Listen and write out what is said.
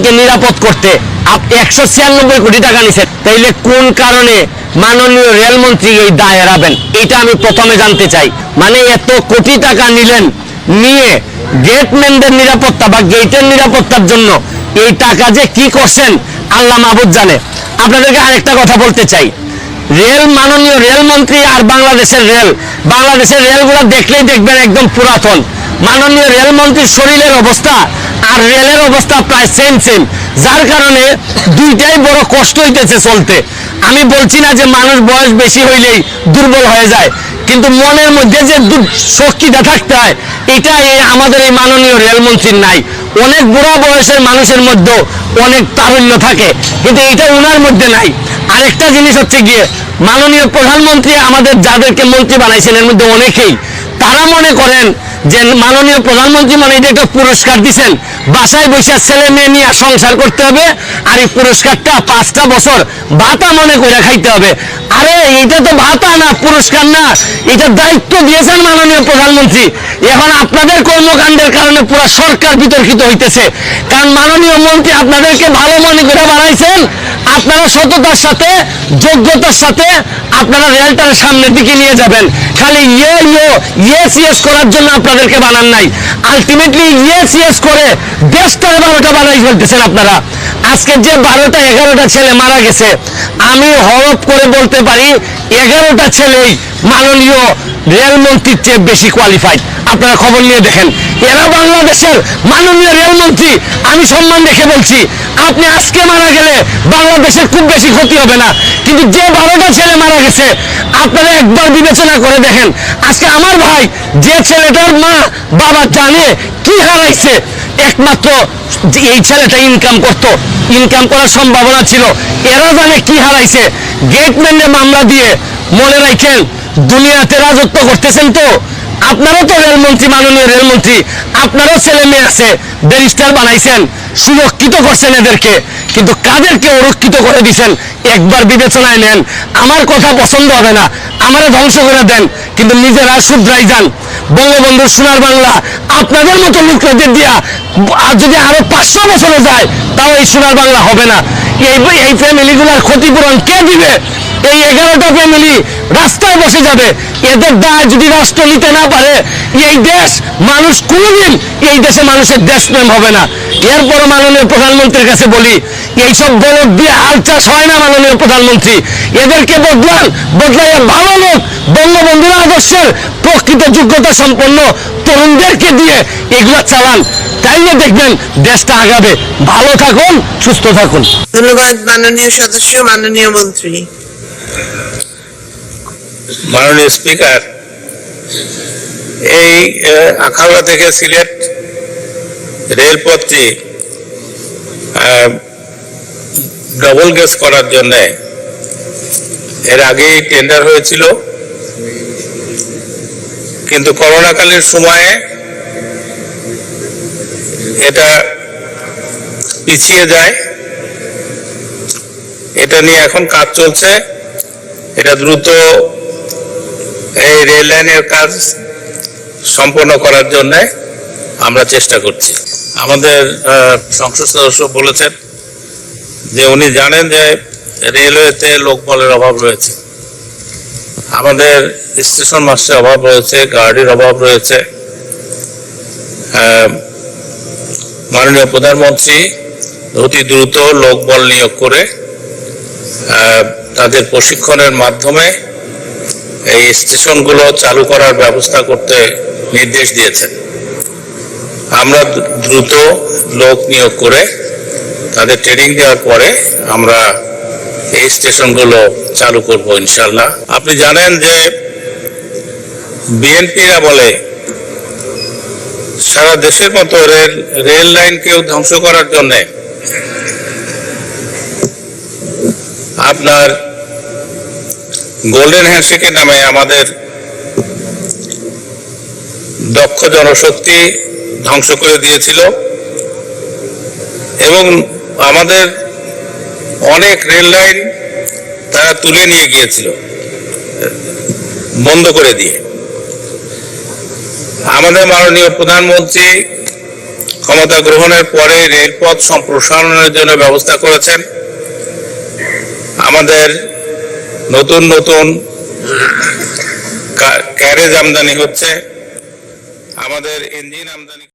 কে নিরাপদ করতে 196 কোটি টাকা নিছেন, তাইলে কোন কারণে মাননীয় রেলমন্ত্রী এই দায় এড়াবেন? এটা আমি প্রথমে জানতে চাই। মানে এত কোটি টাকা নিলেন, নিয়ে গেটম্যানদের নিরাপত্তা বা গেটের নিরাপত্তার জন্য এই টাকা যে কি করছেন আল্লাহ মাহবুদ জানে। আপনাদেরকে আরেকটা কথা বলতে চাই, মাননীয় রেলমন্ত্রী আর বাংলাদেশের রেলগুলো দেখলেই দেখবেন একদম পুরাতন। মাননীয় রেলমন্ত্রীর শরীরের অবস্থা আর রেলের অবস্থা প্রায় সেম, যার কারণে দুইটাই বড় কষ্ট হইতেছে চলতে। আমি বলছি না যে মানুষ বয়স বেশি হইলেই দুর্বল হয়ে যায়, কিন্তু মনের মধ্যে যে শক্তিটা থাকতে হয় এটা আমাদের এই মাননীয় রেলমন্ত্রীর নাই। অনেক বুড়া বয়সের মানুষের মধ্যেও অনেক তারুণ্য থাকে, কিন্তু এটা ওনার মধ্যে নাই। আরেকটা জিনিস হচ্ছে গিয়ে, মাননীয় প্রধানমন্ত্রী আমাদের যাদেরকে মন্ত্রী বানাইছেন এর মধ্যে অনেকেই তারা মনে করেন যে মাননীয় প্রধানমন্ত্রী মানে এটা একটা পুরস্কার দিচ্ছেন, বাসায় বসে ছেলে মেয়ে নিয়ে সংসার করতে হবে, আর এই পুরস্কারটা 5টা বছর ভাতা মনে করে খাইতে হবে। আরে এটা তো ভাতা না, পুরস্কার না, এটা দায়িত্ব দিয়েছেন মাননীয় প্রধানমন্ত্রী। এখন আপনাদের কর্মকাণ্ডের কারণে পুরো সরকার বিতর্কিত হইতেছে, কারণ মাননীয় মন্ত্রী আপনাদেরকে ভালো মনে করে বানাইছেন। আপনারা সততার সাথে যোগ্যতার সাথে আপনারা রেলটার সামনের দিকে নিয়ে যাবেন। খালি ইয়েস করার জন্য আপনাদেরকে বানান নাই, আলটিমেটলি ইয়েস করে দেশটার 12টা বানাই ফেলতেছেন আপনারা। আজকে যে 12টা 11টা ছেলে মারা গেছে, আমি হরফ করে বলতে পারি 11টা ছেলেই মাননীয় রেলমন্ত্রীর চেয়ে বেশি কোয়ালিফাইড। আপনারা খবর নিয়ে দেখেন, এরা বাংলাদেশের মাননীয় রেলমন্ত্রী। আমি সম্মান রেখে বলছি, আপনি আজকে মারা গেলে বাংলাদেশের খুব বেশি ক্ষতি হবে না, কিন্তু যে 12টা ছেলে মারা গেছে আপনারা একবার বিবেচনা করে দেখেন। আজকে আমার ভাই যে ছেলেটার মা বাবা জানে কি হারাইছে, একমাত্র এই ছেলেটা ইনকাম করার সম্ভাবনা ছিল, এরা জানে কি হারাইছে। গেটম্যানে মামলা দিয়ে মনে রাখেন দুনিয়াতে রাজত্ব করতেছেন। তো আপনারও তো রেলমন্ত্রী, মাননীয় রেলমন্ত্রী, আপনারও ছেলে মেয়ে আছে, ব্যারিস্টার বানাইছেন, সুরক্ষিত করছেন এদেরকে, কিন্তু কাদেরকে অরক্ষিত করে দিচ্ছেন একবার বিবেচনায় নেন। আমার কথা পছন্দ হবে না, আমারা ধ্বংস করে দেন, কিন্তু নিজেরা শুধরাই যান। বঙ্গবন্ধুর সোনার বাংলা আপনাদের মতো লোকদের দিয়া যদি আরো 500 বছরে যায় তাও এই সোনার বাংলা হবে না। এই ফ্যামিলিগুলোর ক্ষতিপূরণ কে দিবে? এই 11টা ফ্যামিলি রাস্তায় বসে যাবে। এদের দায় যদি রাষ্ট্র নিতে না পারে, এই দেশ মানুষ কোনদিন এই দেশে মানুষের দেশপ্রেম হবে না। এরপর মাননীয় প্রধানমন্ত্রীর কাছে বলি, এইসব বলদ দিয়ে হাল চাষ হয় না। মাননীয় প্রধানমন্ত্রী এদেরকে বদলাইয়া ভালো লোক, বঙ্গবন্ধুর আদর্শের প্রকৃত যোগ্যতা সম্পন্ন তরুণদেরকে দিয়ে এগুলা চালান, তাইলে দেখবেন দেশটা আগাবে। ভালো থাকুন, সুস্থ থাকুন। ধন্যবাদ মাননীয় সদস্য, মাননীয় মন্ত্রী। মাননীয় স্পিকার, এই আখাউড়া থেকে সিলেট রেলপথটি ডবল গেজ করার জন্য এর আগেই টেন্ডার হয়েছিল, কিন্তু করোনাকালীন সময়ে এটা পিছিয়ে যায়। এটা নিয়ে এখন কাজ চলছে। এটা দ্রুত এই রেল লাইনের কাজ সম্পন্ন করার জন্য আমরা চেষ্টা করছি। আমাদের সংসদ সদস্য বলেছেন যে উনি জানেন যে রেলওয়েতে লোকবলের অভাব রয়েছে, আমাদের স্টেশন মাস্টারের অভাব রয়েছে, গার্ডের অভাব রয়েছে। মাননীয় প্রধানমন্ত্রী অতি দ্রুত লোকবল নিয়োগ করে তাদের প্রশিক্ষণের মাধ্যমে এই স্টেশনগুলো চালু করার ব্যবস্থা করতে নির্দেশ দিয়েছেন। আমরা দ্রুত লোক নিয়োগ করে তাদের ট্রেনিং দেওয়ার পরে আমরা এই স্টেশনগুলো চালু করব ইনশাল্লাহ। আপনি জানেন যে বিএনপিরা বলে সারা দেশের মতো রেল লাইনকেও ধ্বংস করার জন্য আপনার গোল্ডেন হ্যান্ডশেকের নামে আমাদের দক্ষ জনশক্তি ধ্বংস করে দিয়েছিল, এবং আমাদের অনেক রেল লাইন তারা তুলে নিয়ে গিয়েছিল বন্ধ করে দিয়ে। আমাদের মাননীয় প্রধানমন্ত্রী ক্ষমতা গ্রহণের পরে রেলপথ সম্প্রসারণের জন্য ব্যবস্থা করেছেন। আমাদের নতুন নতুন ক্যারেজ আমদানি হচ্ছে, আমাদের ইঞ্জিন আমদানি